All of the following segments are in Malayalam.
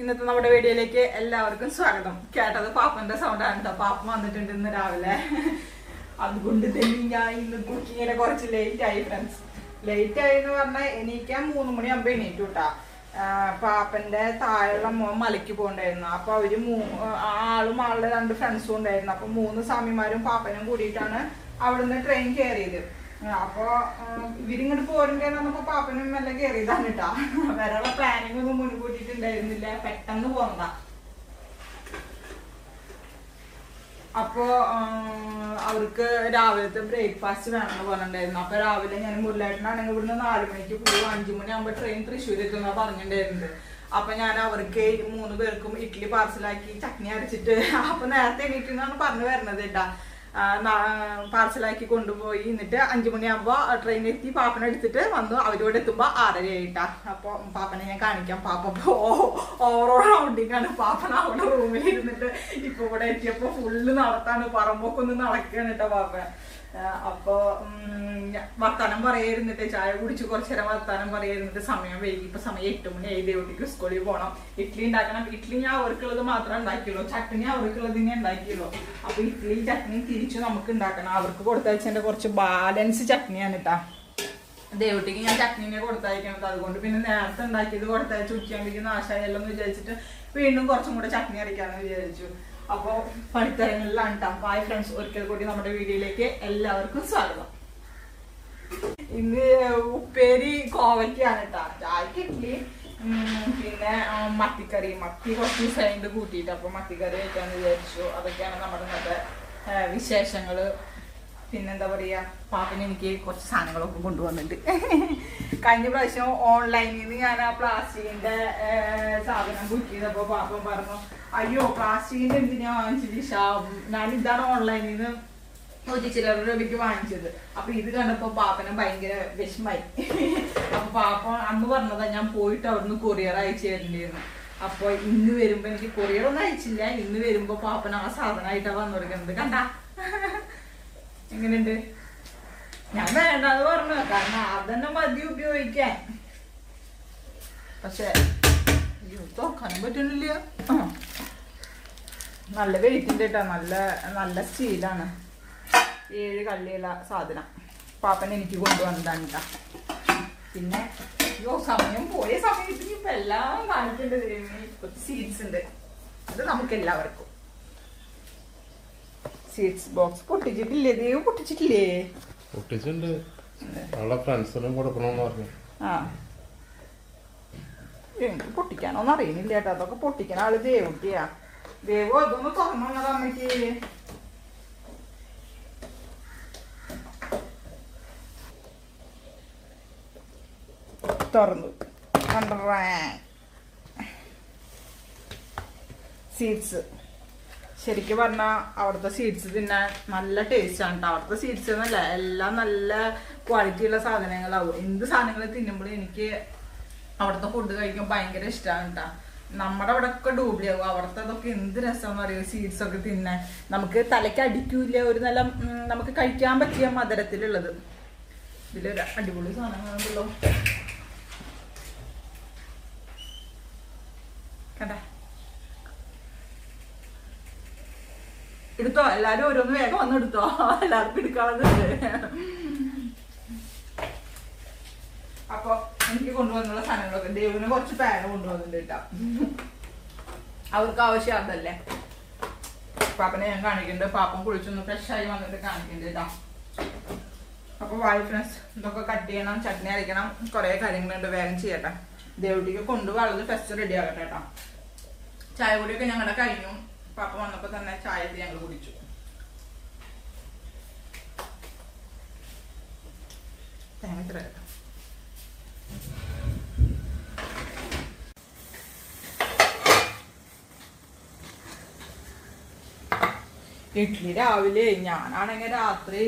ഇന്നത്തെ നമ്മുടെ വീഡിയോയിലേക്ക് എല്ലാവർക്കും സ്വാഗതം. കേട്ടത് പാപ്പന്റെ സൗണ്ടാണ് കേട്ടോ. പാപ്പ വന്നിട്ടുണ്ട് ഇന്ന് രാവിലെ. അതുകൊണ്ട് തന്നെ ഞാൻ ഇന്ന് കുക്കിങ്ങിനെ കുറച്ച് ലേറ്റ് ആയി ഫ്രണ്ട്സ്. ലേറ്റ് ആയി എന്ന് പറഞ്ഞാൽ എണീക്കാൻ 3 മണിയാകുമ്പോ എണീറ്റു കേട്ടാ. പാപ്പന്റെ താഴെയുള്ള മോൻ മലയ്ക്ക് പോകണ്ടായിരുന്നു. അപ്പൊ അവര് ആളും ആളുടെ 2 ഫ്രണ്ട്സും ഉണ്ടായിരുന്നു. അപ്പൊ 3 സ്വാമിമാരും പാപ്പനും കൂടിയിട്ടാണ് അവിടുന്ന് ട്രെയിൻ കയറിയത്. അപ്പൊ ഇവരിങ്ങോട്ട് പോരണ്ടേന്നപ്പോ പാപ്പനും എല്ലാം കയറിയതാണ് കേട്ടാ. വരെയുള്ള പ്ലാനിങ് ഒന്നും മുൻകൂട്ടിട്ടുണ്ടായിരുന്നില്ല, പെട്ടെന്ന് പോന്നതാ. അപ്പോ അവർക്ക് രാവിലത്തെ ബ്രേക്ക്ഫാസ്റ്റ് വേണമെന്ന് പറഞ്ഞിട്ടുണ്ടായിരുന്നു. അപ്പൊ രാവിലെ ഞാൻ മുരളേട്ടനാണെങ്കിൽ ഇവിടുന്ന് 4 മണിക്ക് പോകും, 5 മണിയാകുമ്പോ ട്രെയിൻ തൃശ്ശൂർ എത്തുന്ന പറഞ്ഞിട്ടുണ്ടായിരുന്നത്. അപ്പൊ ഞാൻ അവർക്ക് 3 പേർക്കും ഇഡ്ഡലി പാർസലാക്കി ചട്നി അരച്ചിട്ട്, അപ്പൊ നേരത്തെ എണീറ്റെന്നാണ് പറഞ്ഞു വരുന്നത് കേട്ടാ. പാർസലാക്കി കൊണ്ടുപോയി. എന്നിട്ട് 5 മണിയാകുമ്പോ ട്രെയിൻ എത്തി പാപ്പനെ എടുത്തിട്ട് വന്നു. അവരോട് എത്തുമ്പോ 6:30 ആയിട്ടാ. അപ്പൊ പാപ്പനെ ഞാൻ കാണിക്കാം. പാപ്പ ഓവറോൾ ഔട്ടിങ് ആണ്. പാപ്പന അവിടെ റൂമിൽ ഇരുന്നിട്ട് ഇപ്പൊ ഇവിടെ എത്തിയപ്പോ ഫുള്ള് നടത്താണ്, പറമ്പൊക്കെ ഒന്ന് നടക്കുകയാണ് കേട്ടോ പാപ്പൻ. അപ്പൊ വർത്താനം പറയായിരുന്നിട്ട് ചായ കുടിച്ച് കുറച്ചു നേരം വർത്താനം പറയായിരുന്നിട്ട് സമയം വൈകി. ഇപ്പൊ സമയം 8 മണിയായി. ദേവട്ടിക്ക് സ്കൂളിൽ പോകണം. ഇഡ്ഡലി ഉണ്ടാക്കണം. ഇഡ്ഡലി ഞാൻ അവർക്കുള്ളത് മാത്രമേ ഉണ്ടാക്കിയുള്ളൂ, ചട്നി അവർക്കുള്ളതിനെ ഉണ്ടാക്കിയുള്ളൂ. അപ്പൊ ഇഡ്ഡലി ചട്നി തിരിച്ചു നമുക്ക് ഉണ്ടാക്കണം. അവർക്ക് കൊടുത്തയച്ചതിന്റെ കുറച്ച് ബാലൻസ് ചട്നിയാണ് കേട്ടാ. ദേവട്ടിക്ക് ഞാൻ ചട്നിനെ കൊടുത്തയക്കണത്. അതുകൊണ്ട് പിന്നെ നേരത്തെ ഉണ്ടാക്കിയത് കൊടുത്തയച്ച് ഉച്ചയാകുമ്പോഴേക്കും നാശമായല്ലോ എന്ന് വിചാരിച്ചിട്ട് വീണ്ടും കുറച്ചും കൂടെ ചട്നി അരയ്ക്കാന്ന് വിചാരിച്ചു. അപ്പൊ പണിത്തരങ്ങളിലാണ് കേട്ടോ. ഹായ് ഫ്രണ്ട്സ്, ഒരിക്കൽ കൂടി നമ്മുടെ വീഡിയോയിലേക്ക് എല്ലാവർക്കും സ്വാഗതം. ഇന്ന് ഉപ്പേരി കോവയ്ക്കാണ് കേട്ടാ. ചായക്ക് ഇഡ്ഡലി, പിന്നെ മത്തിക്കറി. മത്തി കുറച്ച് ദിവസമായിട്ട് കൂട്ടിയിട്ട് അപ്പൊ മത്തിക്കറി വെക്കാന്ന് വിചാരിച്ചു. അതൊക്കെയാണ് നമ്മുടെ ഇന്നത്തെ വിശേഷങ്ങള്. പിന്നെന്താ പറയാ, പാപ്പിന് എനിക്ക് കുറച്ച് സാധനങ്ങളൊക്കെ കൊണ്ടുവന്നിട്ടുണ്ട്. കഴിഞ്ഞ പ്രാവശ്യം ഓൺലൈനിൽ നിന്ന് ഞാൻ ആ പ്ലാസ്റ്റിക്കിന്റെ സാധനം ബുക്ക് ചെയ്തപ്പോ പാപ്പൻ പറഞ്ഞു, അയ്യോ പ്ലാസ്റ്റിക്കിന്റെ എന്തിനാ വാങ്ങിച്ചത്, ഞാൻ ഇതാണ് ഓൺലൈനിൽ നിന്ന് 100 രൂപയ്ക്ക് വാങ്ങിച്ചത്. അപ്പൊ ഇത് കണ്ടപ്പോ പാപ്പനെ ഭയങ്കര വിഷമായി. അപ്പൊ പാപ്പ അന്ന് പറഞ്ഞതാ ഞാൻ പോയിട്ട് അവിടുന്ന് കൊറിയർ അയച്ചു തരേണ്ടിയിരുന്നു. അപ്പൊ ഇന്ന് വരുമ്പോ എനിക്ക് കൊറിയർ ഒന്നും അയച്ചില്ല. ഇന്ന് വരുമ്പോ പാപ്പന ആ സാധനമായിട്ടാ വന്നു കൊടുക്കുന്നത്. കണ്ടാ എങ്ങനെയുണ്ട്? ഞാൻ വേണ്ടെന്ന് പറഞ്ഞു, കാരണം അതന്നെ മതി ഉപയോഗിക്കാൻ. പക്ഷെ തോക്കാനും പറ്റുന്നില്ല. നല്ല വെയിറ്റിന്റെ കേട്ടാ. നല്ല നല്ല സ്റ്റീലാണ്. 7 കള്ളിയുള്ള സാധനം പാപ്പൻ എനിക്ക് കൊണ്ടുവന്നതാണ് കേട്ടാ. പിന്നെ സമയം പോയ സമയത്ത് ഇപ്പൊ എല്ലാം കാണിക്കേണ്ടത്. സീഡ്സ് ഉണ്ട്, അത് നമുക്ക് എല്ലാവർക്കും. സീഡ്സ് ബോക്സ് പൊട്ടിച്ചിട്ടില്ലേ? ദേവ് പൊട്ടിച്ചിട്ടില്ലേ? പൊട്ടിച്ചിട്ടുണ്ട്. ഫ്രണ്ട്സിനും കൊടുക്കണമെന്ന് പറഞ്ഞു. ആ, എനിക്ക് പൊട്ടിക്കാനൊന്നും അറിയുന്നില്ല കേട്ടോ. അതൊക്കെ പൊട്ടിക്കണ ആള് ദേവുട്ടിയാ. ദേവു അതൊന്ന് തുറന്നത് അമ്മയ്ക്ക്. തുറന്നു സീഡ്സ്. ശരിക്കും പറഞ്ഞാൽ അവിടുത്തെ സീഡ്സ് തിന്നാൻ നല്ല ടേസ്റ്റ് ആണ് കേട്ടോ. അവിടുത്തെ സീഡ്സ് എന്നല്ല, എല്ലാം നല്ല ക്വാളിറ്റി ഉള്ള സാധനങ്ങളാവും. എന്ത് സാധനങ്ങൾ തിന്നുമ്പോഴും എനിക്ക് അവിടുത്തെ ഫുഡ് കഴിക്കാൻ ഭയങ്കര ഇഷ്ടമാണ് കേട്ടോ. നമ്മുടെ അവിടെ ഒക്കെ ഡൂബിളിയാവും. അവിടുത്തെ അതൊക്കെ എന്ത് രസമെന്ന് അറിയോ സീഡ്സ് ഒക്കെ തിന്നാൻ. നമുക്ക് തലയ്ക്ക് അടിക്കൂല. ഒരു നല്ല നമുക്ക് കഴിക്കാൻ പറ്റിയ മധുരത്തിലുള്ളത്. ഇതിലൊരു അടിപൊളി സാധനങ്ങളാണല്ലോ. കണ്ടാ, എടുത്തോ എല്ലാരും ഓരോന്ന് വേഗം വന്ന് എടുത്തോ. എല്ലാവർക്കും എടുക്കാനുള്ളത്. അപ്പൊ എനിക്ക് കൊണ്ടുവന്നുള്ള സാധനങ്ങളൊക്കെ ദേവിന് കുറച്ച് പാന് കൊണ്ടുവന്നിട്ടുണ്ട് കേട്ടോ. അവർക്ക് ആവശ്യം അതല്ലേ. പാപ്പനെ ഞാൻ കാണിക്കുന്നുണ്ട്. പാപ്പൻ കുളിച്ചൊന്ന് ഫ്രഷായി വന്നിട്ട് കാണിക്കുന്നുണ്ട് കേട്ടോ. അപ്പൊ വായു ഫ്രണ്ട്സ്, ഇതൊക്കെ കട്ട് ചെയ്യണം, ചട്നി അരയ്ക്കണം, കുറെ കാര്യങ്ങളുണ്ട്. വേഗം ചെയ്യട്ടെ. ദേവുട്ടിക്ക് കൊണ്ടുപോകാനുള്ളത് ഫസ്റ്റ് റെഡി ആകട്ടെ കേട്ടോ. ചായ കൂടിയൊക്കെ ഞങ്ങളുടെ കഴിഞ്ഞു. പാപ്പ വന്നപ്പോ തന്നെ ചായ ഞങ്ങൾ കുടിച്ചു. തേങ്ങ ഇത്ര കേട്ടോ. ഇഡ്ഡലി രാവിലെ, ഞാനാണെങ്കിൽ രാത്രി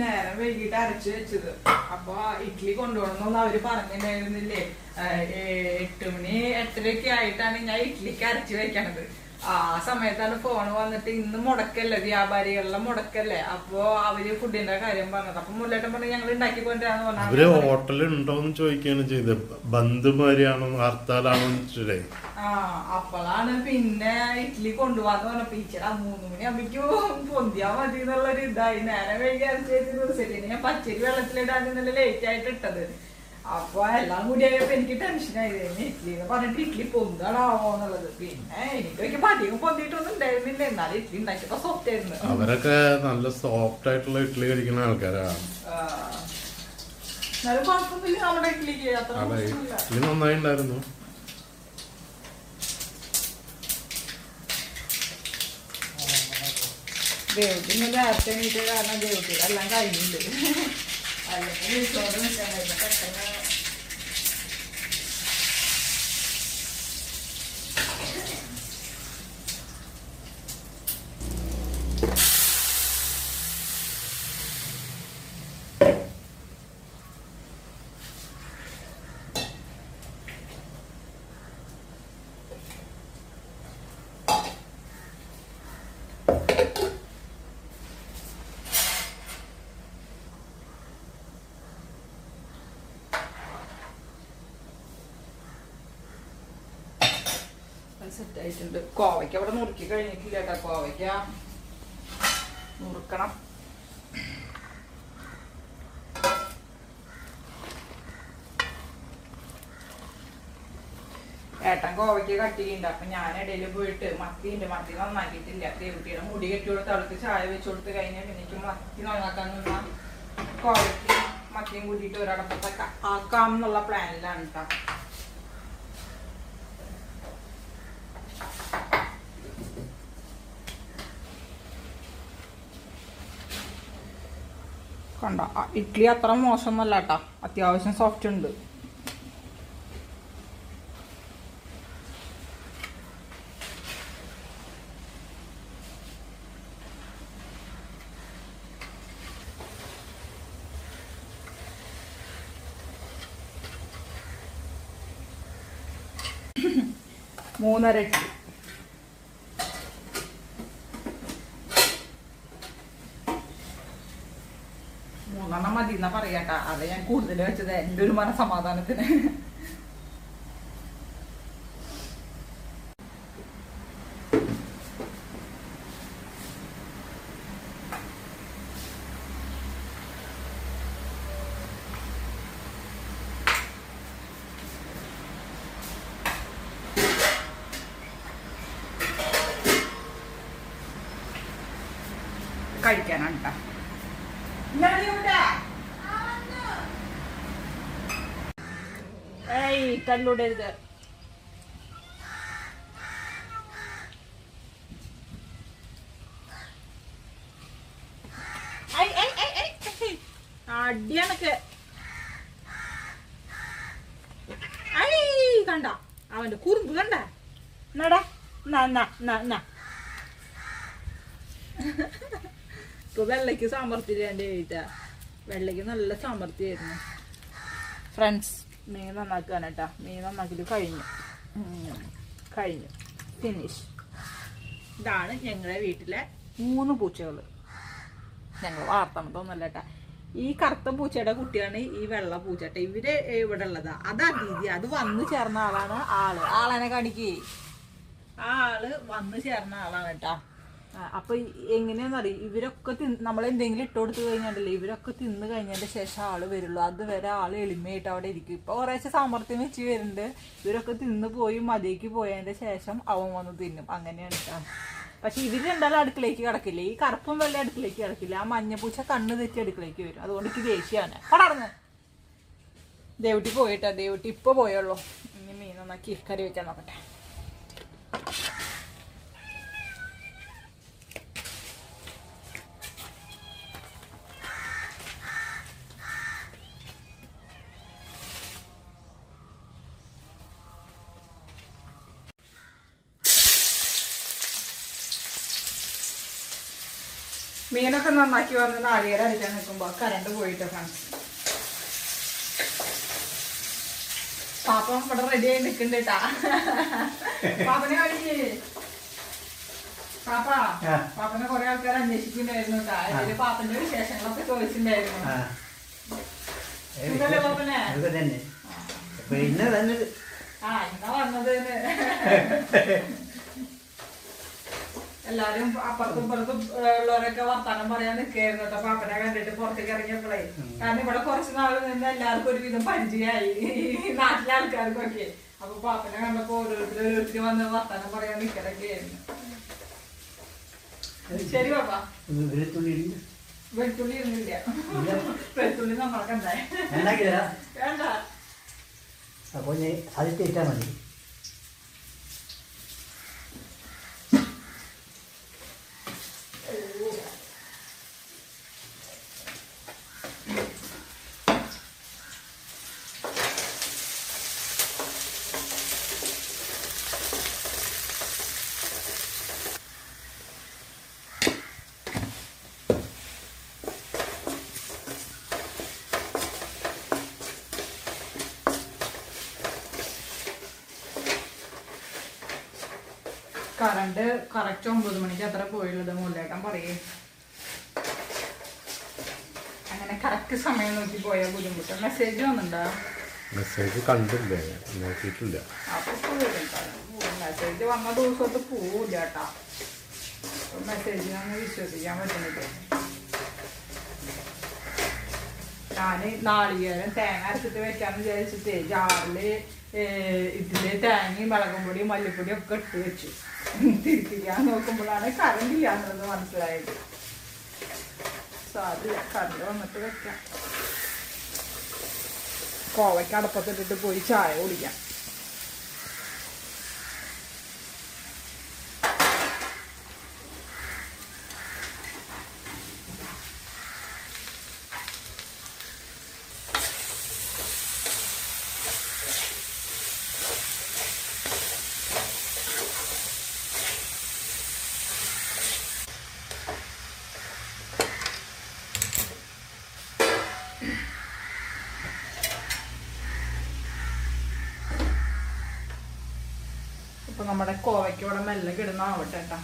നേരം വൈകിട്ട് അരച്ചു വെച്ചത്. അപ്പൊ ഇഡ്ഡലി കൊണ്ടുപോകണമെന്നൊന്നും അവര് പറഞ്ഞിട്ടുണ്ടായിരുന്നില്ലേ. 8 മണി 8:30 ആയിട്ടാണ് ഞാൻ ഇഡ്ഡലിക്ക് അരച്ചു വെക്കണത്. ആ സമയത്താണ് ഫോൺ വന്നിട്ട് ഇന്ന് മുടക്കല്ലേ, വ്യാപാരികളുടെ മുടക്കല്ലേ. അപ്പൊ അവര് ഫുഡിന്റെ കാര്യം പറഞ്ഞത്. അപ്പൊ മുരളേട്ടൻ പറഞ്ഞു ഞങ്ങൾ ഉണ്ടാക്കിക്കൊണ്ടിരാന്ന് പറഞ്ഞു. ഹോട്ടലിൽ ഉണ്ടോന്ന് ചോദിക്കുകയാണ് ചെയ്തത്. ബന്ധുമാരിയാണോ ഹർത്താലാണോ? അപ്പോഴാണ് പിന്നെ ഇഡ്ഡലി കൊണ്ടുപോകാന്ന് പറഞ്ഞപ്പോ ഈച്ചടാ 3 മണിയാകുമ്പോഴേക്കും പൊന്തിയാ മതി എന്നുള്ളൊരു ഇതായി. നേരം വൈകി അരച്ചേച്ച് ദിവസം ഞാൻ പച്ചരി വെള്ളത്തിലിടാൻ ഇന്നലെ ലേറ്റ് ആയിട്ട് ഇട്ടത്. അപ്പൊ എല്ലാം കൂടി ആയപ്പോ എനിക്ക് ടെൻഷനായി. ഇഡ്ഡലി എന്ന് പറഞ്ഞിട്ട് ഇഡ്ഡലി പൊന്താണാവോ എന്നുള്ളത്. പിന്നെ എനിക്ക് നോക്കിയപ്പോ അധികം പൊന്തിയിട്ടൊന്നും ഉണ്ടായിരുന്നില്ല. എന്നാലും ഇഡ്ഡലി ഉണ്ടാക്കിയപ്പോ സോഫ്റ്റ് ആയിരുന്നു. അവരൊക്കെ നല്ല സോഫ്റ്റ് ആയിട്ടുള്ള ഇഡ്ഡലി കഴിക്കുന്ന ആൾക്കാരാണ്. എന്നാലും കുഴപ്പമൊന്നുമില്ല നമ്മുടെ ഇഡ്ഡലിക്ക്. അത്ര ഇഡ്ഡലി നന്നായി ഉണ്ടായിരുന്നു. ദേവട്ടി നേരത്തെ എണീറ്റ് കാരണം ദേവട്ടിയുടെ എല്ലാം കഴിഞ്ഞിട്ടുണ്ട്. അല്ലെങ്കിൽ ചോറ് നിൽക്കാനായിരുന്നു പെട്ടെന്ന്. സെറ്റ് ആയിട്ടുണ്ട്. കോവയ്ക്ക അവിടെ നുറുക്കി കഴിഞ്ഞിട്ടില്ല കേട്ടോ. കോവയ്ക്ക നുറുക്കണം. ഏട്ടൻ കോവയ്ക്ക് കട്ട് ചെയ്യുന്നുണ്ട്. അപ്പൊ ഞാൻ ഇടയിൽ പോയിട്ട് മത്തി നന്നാക്കിയിട്ടില്ല. ദേവട്ടിയുടെ മുടി കെട്ടി കൊടുത്ത് അവൾക്ക് ചായ വെച്ച് കൊടുത്ത് കഴിഞ്ഞാൽ പിന്നെ എനിക്ക് മത്തി നന്നാക്കാൻ നിന്നാ കോവയ്ക്ക് മത്തിയും കൂട്ടിയിട്ട് ഒരടപ്പത്തൊക്കെ ആക്കാം എന്നുള്ള പ്ലാനിലാണ് കേട്ടോ. കണ്ട ഇഡ്ഡലി അത്ര മോശമൊന്നുമല്ല കേട്ടോ. അത്യാവശ്യം സോഫ്റ്റ് ഉണ്ട്. മൂന്നര ഇഡ്ഡലി. മൂന്നെണ്ണം മതി എന്നാ പറയാട്ടാ. അത് ഞാൻ കൂടുതൽ വെച്ചത് എൻ്റെ ഒരു മനസമാധാനത്തിന്. കഴിക്കാനാണ് കേട്ടോ. ഏയ് തല്ലൂടരുത്. അടിയാണൊക്കെ കണ്ട അവന്റെ കുറുമ്പ് കണ്ട. നടാ ഇപ്പൊ വെള്ളയ്ക്ക് സാമർഥ്യം എഴുതാ. വെള്ളയ്ക്ക് നല്ല സാമർഥ്യമായിരുന്നു. ഫ്രണ്ട്സ് മീൻ നന്നാക്കുകയാണ് കേട്ടോ. മീൻ നന്നാക്കിയിട്ട് കഴിഞ്ഞു ഫിനിഷ്. ഇതാണ് ഞങ്ങളുടെ വീട്ടിലെ 3 പൂച്ചകൾ. ഞങ്ങൾ വളർത്തണതൊന്നുമല്ല കേട്ടോ. ഈ കറുത്ത പൂച്ചയുടെ കുട്ടിയാണ് ഈ വെള്ള പൂച്ചട്ട. ഇവര് ഇവിടെ ഉള്ളതാ. അതാ രീതി. അത് വന്നു ചേർന്ന ആളാണ്. ആളെന്നെ കാണിക്കേ. ആ ആള് വന്നു ചേർന്ന ആളാണ് കേട്ടാ. അപ്പൊ എങ്ങനെയാന്നറിയും, ഇവരൊക്കെ നമ്മളെന്തെങ്കിലും ഇട്ട് കൊടുത്തു കഴിഞ്ഞാണ്ടല്ലേ ഇവരൊക്കെ തിന്ന് കഴിഞ്ഞതിന്റെ ശേഷം ആള് വരുള്ളൂ. അതുവരെ ആള് എളിമയായിട്ട് അവിടെ ഇരിക്കും. ഇപ്പൊ കുറേശ്ശെ സാമർത്ഥ്യം വെച്ച് വരുന്നുണ്ട്. ഇവരൊക്കെ തിന്ന് പോയി മതിയേക്ക് പോയതിന്റെ ശേഷം അവൻ വന്ന് തിന്നും. അങ്ങനെയാണ് കേട്ടോ. പക്ഷെ ഇവര് രണ്ടാളും അടുക്കളയ്ക്ക് കിടക്കില്ല. ഈ കറുപ്പും വെള്ള അടുക്കളയ്ക്ക് കിടക്കില്ല. ആ മഞ്ഞപ്പൂച്ച കണ്ണ് തെറ്റി അടുക്കളയ്ക്ക് വരും. അതുകൊണ്ട് എനിക്ക് ദേഷ്യമാണ്. പടർന്ന് ദേവട്ടി പോയിട്ടാ. ദേവട്ടി ഇപ്പൊ പോയുള്ളൂ. ഇനി മീൻ നന്നാക്കി കറി വെക്കാൻ നോക്കട്ടെ. മീനൊക്കെ നന്നാക്കി വന്ന് നാളികേരം അടിക്കാൻ നിൽക്കുമ്പോ കറണ്ട് പോയിട്ട് ഫ്രണ്ട്സ്. പാപ്പം ഇവിടെ റെഡി ആയി നിൽക്കണ്ടേട്ടാ. പാപ്പനെ കാണിക്കേ. പാപ്പനെ കുറെ ആൾക്കാർ അന്വേഷിക്കുന്നുണ്ടായിരുന്നു കേട്ടാ. അതില് പാപ്പന്റെ വിശേഷങ്ങളൊക്കെ ചോദിച്ചിട്ടുണ്ടായിരുന്നു. പാപ്പനെ എന്നാ വന്നത് എല്ലാരും അപ്പുറത്തും ഇപ്പുറത്തും ഉള്ളവരൊക്കെ വർത്താനം പറയാൻ നിൽക്കായിരുന്നു കേട്ടോ. പാപ്പനെ കണ്ടിട്ട് പുറത്തേക്ക് ഇറങ്ങിയപ്പോഴേ, കാരണം ഇവിടെ കുറച്ച് നാൾ നിന്ന് എല്ലാവർക്കും ഒരുവിധം പരിചയമായി ഈ നാട്ടിലെ ആൾക്കാർക്കൊക്കെ. അപ്പൊ പാപ്പനെ കണ്ടപ്പോ ഓരോരുത്തർ വന്ന് വർത്താനം പറയാൻ നിൽക്കലൊക്കെ ആയിരുന്നു. ശരി പാപ്പ. വെളുത്തുള്ളി ഇരുന്നില്ല, വെളുത്തുള്ളി നമ്മളൊക്കെ ഉണ്ടായി വേണ്ട. അപ്പൊ അത് തേറ്റാ മതി. കറണ്ട് കറക്റ്റ് 9 മണിക്ക് അത്ര പോയുള്ളത് മുല്ലേട്ടൻ പറയേ. അങ്ങനെ കറക്റ്റ് സമയം നോക്കി പോയാൽ ബുദ്ധിമുട്ട്. മെസ്സേജ് വന്നിട്ടുണ്ടോ? മെസ്സേജ് കണ്ടില്ലേ, നോക്കിയിട്ടില്ല. അപ്പൊ മെസ്സേജ് വന്ന ദിവസത്ത് പോവില്ല കേട്ടാ. മെസ്സേജിനൊന്നും വിശ്വസിക്കാൻ പറ്റുന്നില്ല. ഞാന് നാളികേരം തേങ്ങ അരച്ചിട്ട് വെക്കാന്ന് വിചാരിച്ചിട്ട് ജാറില് ഇതില് തേങ്ങയും മുളകും പൊടിയും മല്ലിപ്പൊടിയും ഒക്കെ ഇട്ട് വെച്ചു. തിരിക്കാൻ നോക്കുമ്പോഴാണ് കറണ്ട് ഇല്ലാന്നത് മനസ്സിലായത്. സാധ്യത കറണ്ട് വന്നിട്ട് വെക്കാം. കോവയ്ക്ക് അടപ്പത്തിട്ടിട്ട് പോയി ചായ കുടിക്കാം. അപ്പൊ നമ്മുടെ കോവയ്ക്ക് ഇവിടെ മെല്ലെ കിടന്നാവട്ടെ കേട്ടാ.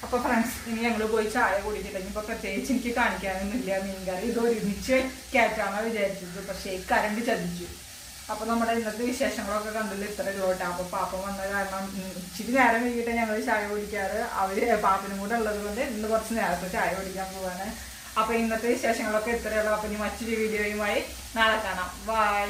അപ്പൊ ഫ്രണ്ട്സ്, ഇനി ഞങ്ങള് പോയി ചായ കുടിച്ചിട്ട് ഇനിയിപ്പൊ പ്രത്യേകിച്ച് എനിക്ക് കാണിക്കാനൊന്നുമില്ല. മീൻകറി ഇത് ഒരുമിച്ച് കയറ്റാന്നാ വിചാരിച്ചത്, പക്ഷേ ഈ കറണ്ട് ചതിച്ചു. അപ്പൊ നമ്മുടെ ഇന്നത്തെ വിശേഷങ്ങളൊക്കെ കണ്ടില്ല ഇത്ര ഉള്ളൂട്ടാ. അപ്പൊ പാപ്പ വന്ന കാരണം ഇച്ചിരി നേരം കഴിഞ്ഞിട്ട് ഞങ്ങൾ ചായ കുടിക്കാറ്. അവര് പാപ്പനും കൂടെ ഉള്ളത് കൊണ്ട് ഇന്ന് കുറച്ച് നേരത്തെ ചായ കുടിക്കാൻ പോവാണ്. അപ്പൊ ഇന്നത്തെ വിശേഷങ്ങളൊക്കെ ഇത്രയുള്ളൂ. അപ്പൊ ഇനി മറ്റൊരു വീഡിയോയുമായി നാളെ കാണാം. ബൈ.